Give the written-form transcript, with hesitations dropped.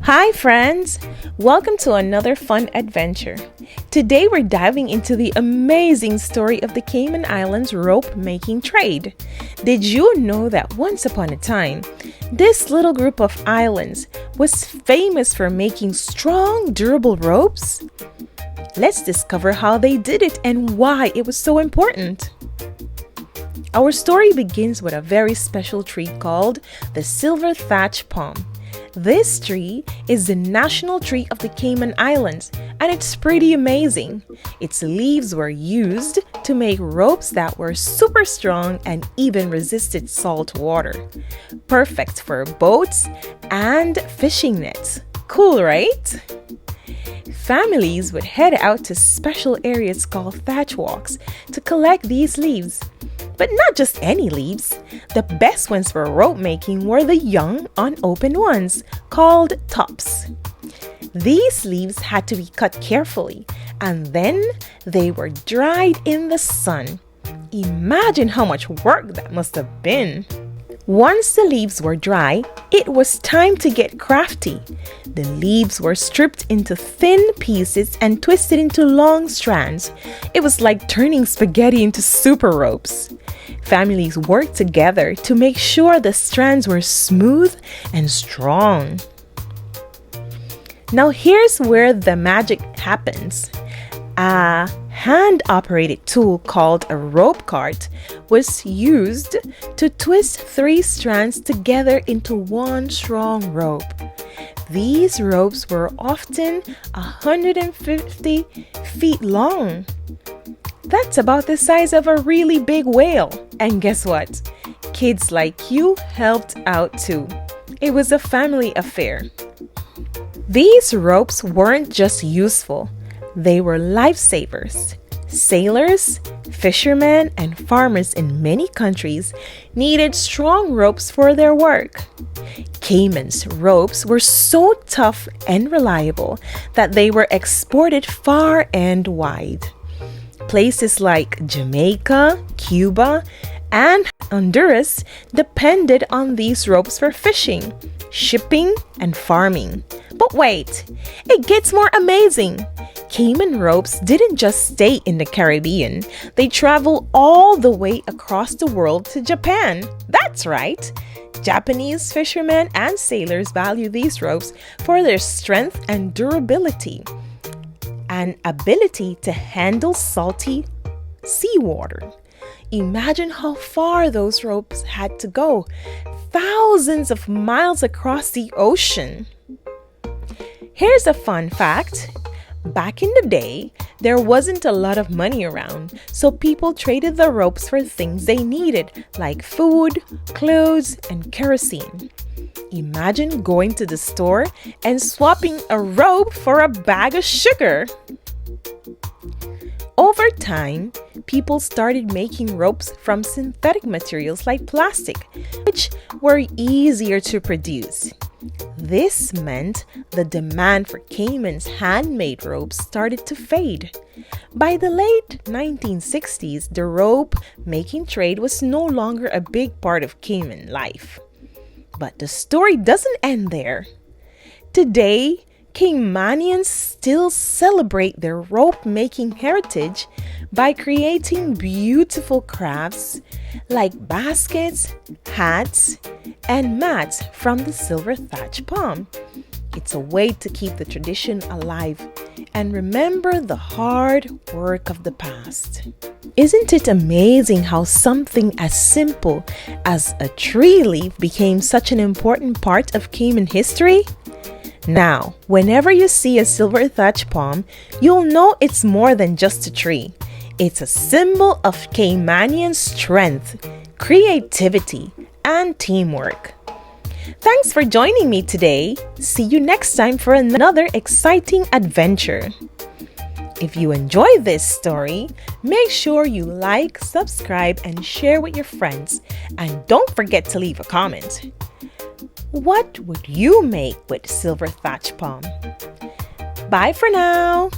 Hi friends! Welcome to another fun adventure. Today we're diving into the amazing story of the Cayman Islands rope making trade. Did you know that once upon a time, this little group of islands was famous for making strong, durable ropes? Let's discover how they did it and why it was so important. Our story begins with a very special tree called the Silver Thatch Palm. This tree is the national tree of the Cayman Islands, and it's pretty amazing. Its leaves were used to make ropes that were super strong and even resisted salt water. Perfect for boats and fishing nets. Cool, right? Families would head out to special areas called thatch walks to collect these leaves. But not just any leaves. The best ones for rope making were the young, unopened ones, called tops. These leaves had to be cut carefully, and then they were dried in the sun. Imagine how much work that must have been. Once the leaves were dry, it was time to get crafty. The leaves were stripped into thin pieces and twisted into long strands. It was like turning spaghetti into super ropes. Families worked together to make sure the strands were smooth and strong. Now here's where the magic happens. A hand-operated tool called a rope cart was used to twist 3 strands together into one strong rope. These ropes were often 150 feet long. That's about the size of a really big whale. And guess what? Kids like you helped out too. It was a family affair. These ropes weren't just useful. They were lifesavers. Sailors, fishermen, and farmers in many countries needed strong ropes for their work. Cayman's ropes were so tough and reliable that they were exported far and wide. Places like Jamaica, Cuba, and Honduras depended on these ropes for fishing, shipping, and farming. But wait, it gets more amazing. Cayman ropes didn't just stay in the Caribbean. They traveled all the way across the world to Japan. That's right. Japanese fishermen and sailors value these ropes for their strength and durability and ability to handle salty seawater. Imagine how far those ropes had to go. Thousands of miles across the ocean. Here's a fun fact. Back in the day, there wasn't a lot of money around, so people traded the ropes for things they needed, like food, clothes, and kerosene. Imagine going to the store and swapping a rope for a bag of sugar. Over time, people started making ropes from synthetic materials like plastic, which were easier to produce. This meant the demand for Cayman's handmade ropes started to fade. By the late 1960s, the rope making trade was no longer a big part of Cayman life. But the story doesn't end there. Today, Caymanians still celebrate their rope-making heritage by creating beautiful crafts like baskets, hats, and mats from the silver thatch palm. It's a way to keep the tradition alive and remember the hard work of the past. Isn't it amazing how something as simple as a tree leaf became such an important part of Cayman history? Now, whenever you see a silver thatch palm, you'll know it's more than just a tree. It's a symbol of Caymanian strength, creativity, and teamwork. Thanks for joining me today. See you next time for another exciting adventure. If you enjoyed this story, make sure you like, subscribe, and share with your friends. And don't forget to leave a comment. What would you make with silver thatch palm? Bye for now.